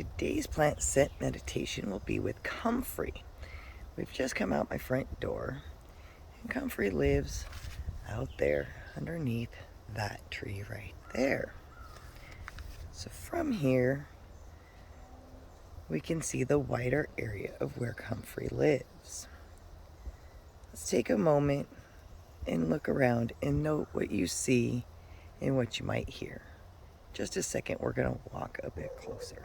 Today's plant scent meditation will be with Comfrey. We've just come out my front door, and Comfrey lives out there underneath that tree right there. So from here, we can see the wider area of where Comfrey lives. Let's take a moment and look around and note what you see and what you might hear. Just a second, we're going to walk a bit closer.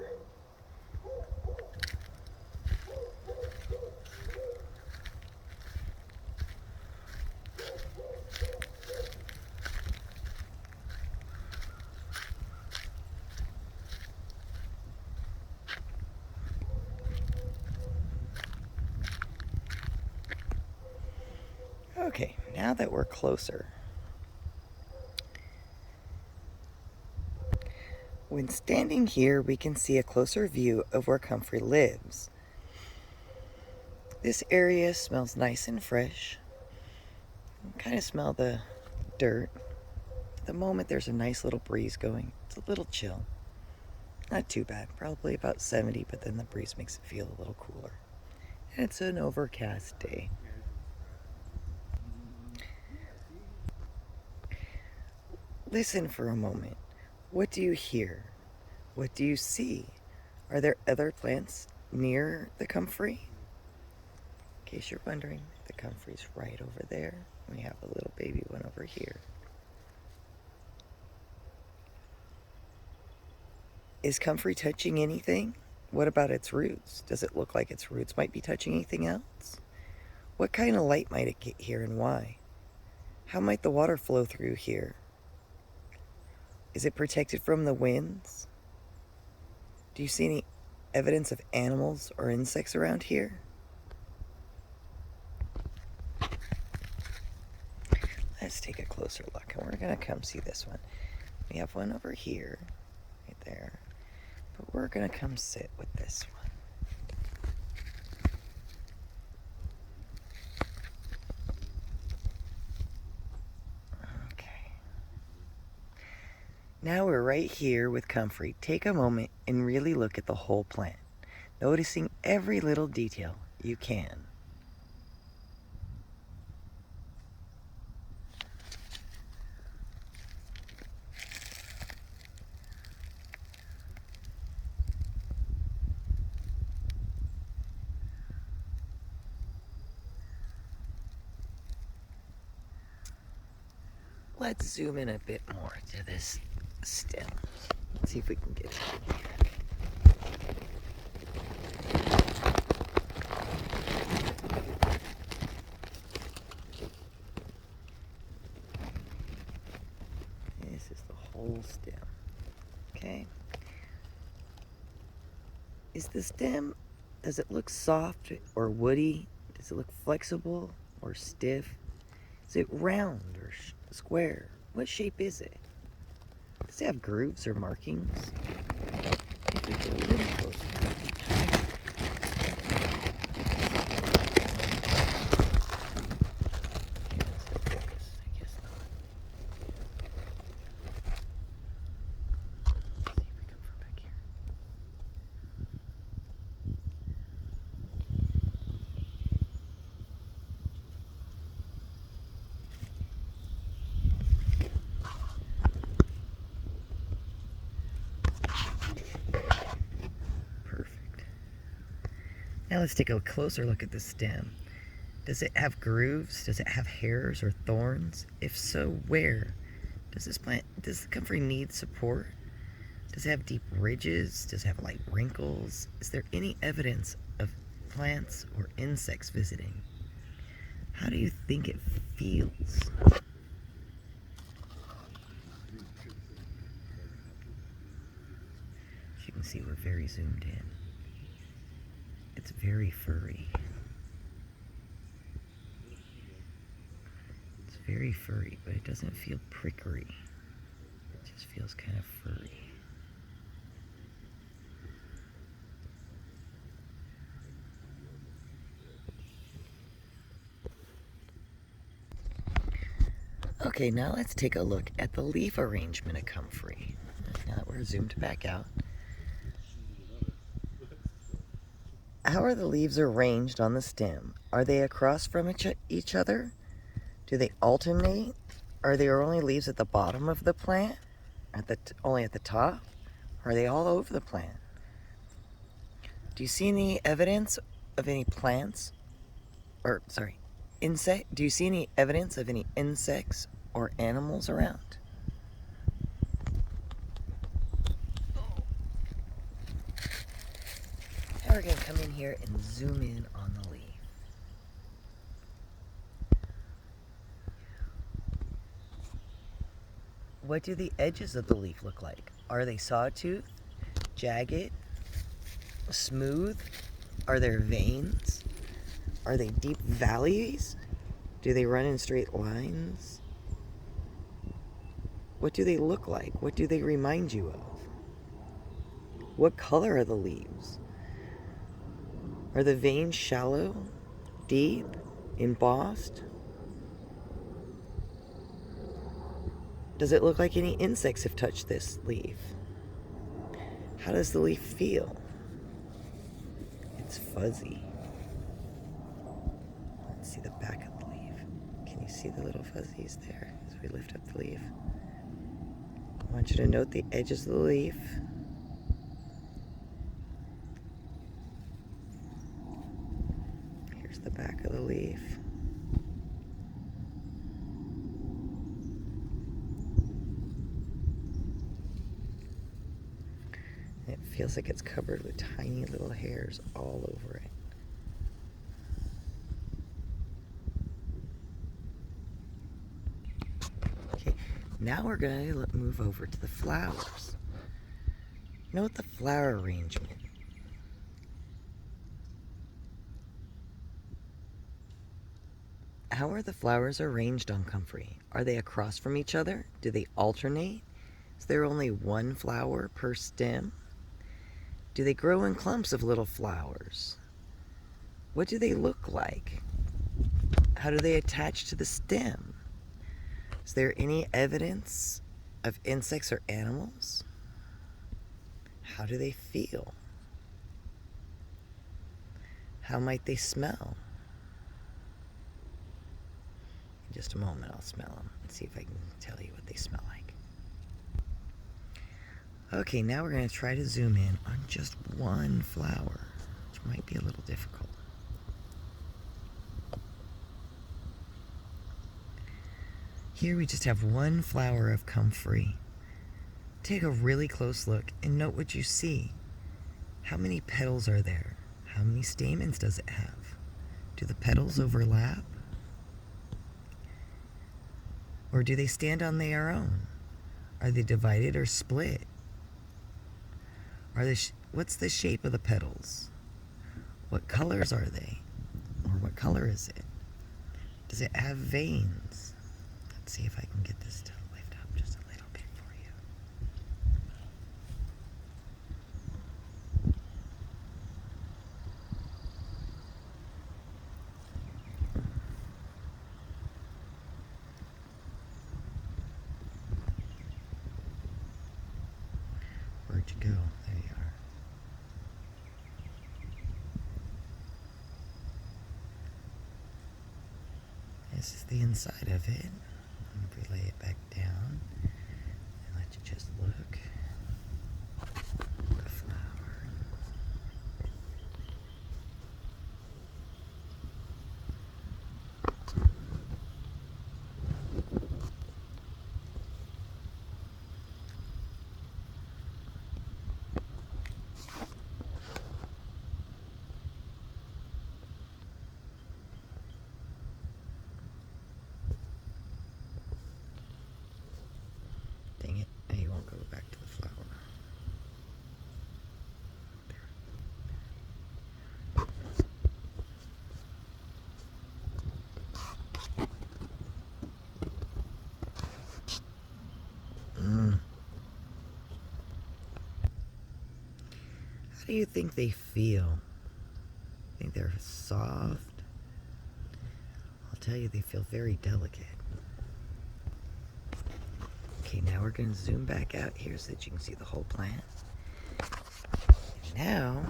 Okay, now that we're closer, when standing here, we can see a closer view of where Comfrey lives. This area smells nice and fresh. You can kind of smell the dirt. At the moment, there's a nice little breeze going. It's a little chill. Not too bad, probably about 70, but then the breeze makes it feel a little cooler. And it's an overcast day. Listen for a moment. What do you hear? What do you see? Are there other plants near the Comfrey? In case you're wondering, the Comfrey's right over there. We have a little baby one over here. Is Comfrey touching anything? What about its roots? Does it look like its roots might be touching anything else? What kind of light might it get here and why? How might the water flow through here? Is it protected from the winds? Do you see any evidence of animals or insects around here? Let's take a closer look, and we're going to come see this one. We have one over here, right there, but we're going to come sit with this one. Now we're right here with Comfrey. Take a moment and really look at the whole plant, noticing every little detail you can. Let's zoom in a bit more to this stem. Let's see if we can get it in here. This is the whole stem. Okay. Is the stem, does it look soft or woody? Does it look flexible or stiff? Is it round or square? What shape is it? Does it have grooves or markings? If we get a little closer. Now let's take a closer look at the stem. Does it have grooves? Does it have hairs or thorns? If so, where? Does the Comfrey need support? Does it have deep ridges? Does it have light wrinkles? Is there any evidence of plants or insects visiting? How do you think it feels? As you can see, we're very zoomed in. It's very furry. It's very furry, but it doesn't feel prickly. It just feels kind of furry. Okay, now let's take a look at the leaf arrangement of Comfrey. Now that we're zoomed back out, How are the leaves arranged on the stem? Are they across from each other? Do they alternate? Are there only leaves at the bottom of the plant? Only at the top? Or are they all over the plant? Do you see any evidence of any plants? Do you see any evidence of any insects or animals around? Now we're going to come in here and zoom in on the leaf. What do the edges of the leaf look like? Are they sawtooth, jagged, smooth? Are there veins? Are they deep valleys? Do they run in straight lines? What do they look like? What do they remind you of? What color are the leaves? Are the veins shallow, deep, embossed? Does it look like any insects have touched this leaf? How does the leaf feel? It's fuzzy. Let's see the back of the leaf. Can you see the little fuzzies there as we lift up the leaf? I want you to note the edges of the leaf. Here's the back of the leaf. It feels like it's covered with tiny little hairs all over it. Okay, now we're going to move over to the flowers. Note the flower arrangement. How are the flowers arranged on Comfrey? Are they across from each other? Do they alternate? Is there only one flower per stem? Do they grow in clumps of little flowers? What do they look like? How do they attach to the stem? Is there any evidence of insects or animals? How do they feel? How might they smell? In just a moment, I'll smell them and see if I can tell you what they smell like. Okay, now we're going to try to zoom in on just one flower, which might be a little difficult. Here we just have one flower of Comfrey. Take a really close look and note what you see. How many petals are there? How many stamens does it have? Do the petals overlap? Or do they stand on their own? Are they divided or split? What's the shape of the petals? What colors are they? Or what color is it? Does it have veins? Let's see if I can get this to lift up just a little bit for you. Where'd you go? There you are. This is the inside of it. If we lay it back down and let you just look at the flower. Dang it, now you won't go back to the flower. How do you think they feel? Think they're soft? I'll tell you, they feel very delicate. Okay, now we're going to zoom back out here so that you can see the whole plant. And now,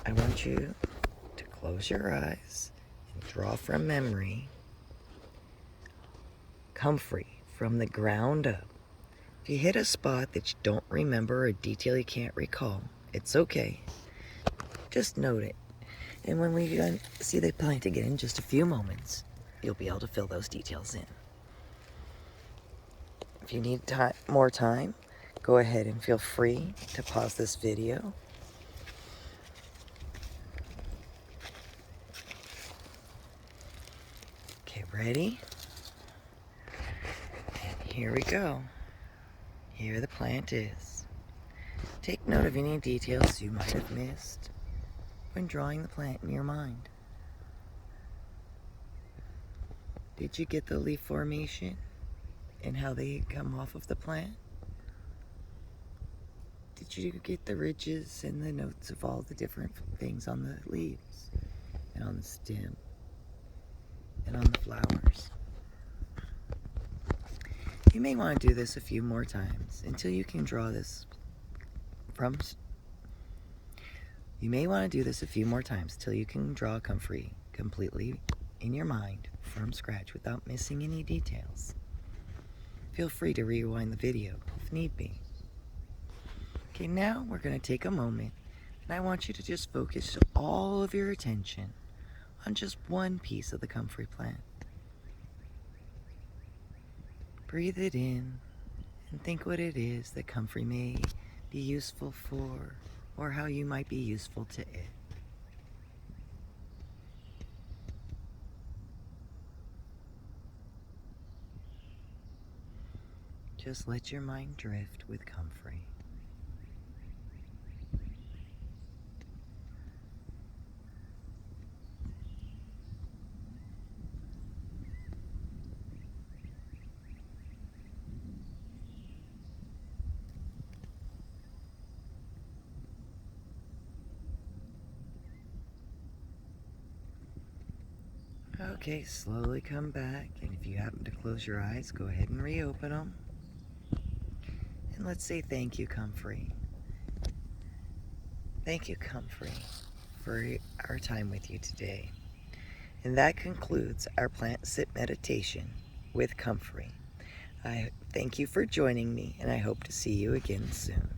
I want you close your eyes and draw from memory Comfrey from the ground up. If you hit a spot that you don't remember or a detail you can't recall, it's okay. Just note it. And when we see the plant again in just a few moments, you'll be able to fill those details in. If you need more time, go ahead and feel free to pause this video. Okay, ready? And here we go. Here the plant is. Take note of any details you might have missed when drawing the plant in your mind. Did you get the leaf formation and how they come off of the plant? Did you get the ridges and the notes of all the different things on the leaves and on the stem and on the flowers? You may want to do this a few more times until you can draw this from... You may want to do this a few more times till you can draw Comfrey completely in your mind from scratch without missing any details. Feel free to rewind the video if need be. Okay, now we're going to take a moment and I want you to just focus all of your attention on just one piece of the Comfrey plant. Breathe it in and think what it is that Comfrey may be useful for, or how you might be useful to it. Just let your mind drift with Comfrey. Okay, slowly come back, and if you happen to close your eyes, go ahead and reopen them. And let's say thank you, Comfrey. Thank you, Comfrey, for our time with you today. And that concludes our plant sit meditation with Comfrey. I thank you for joining me, and I hope to see you again soon.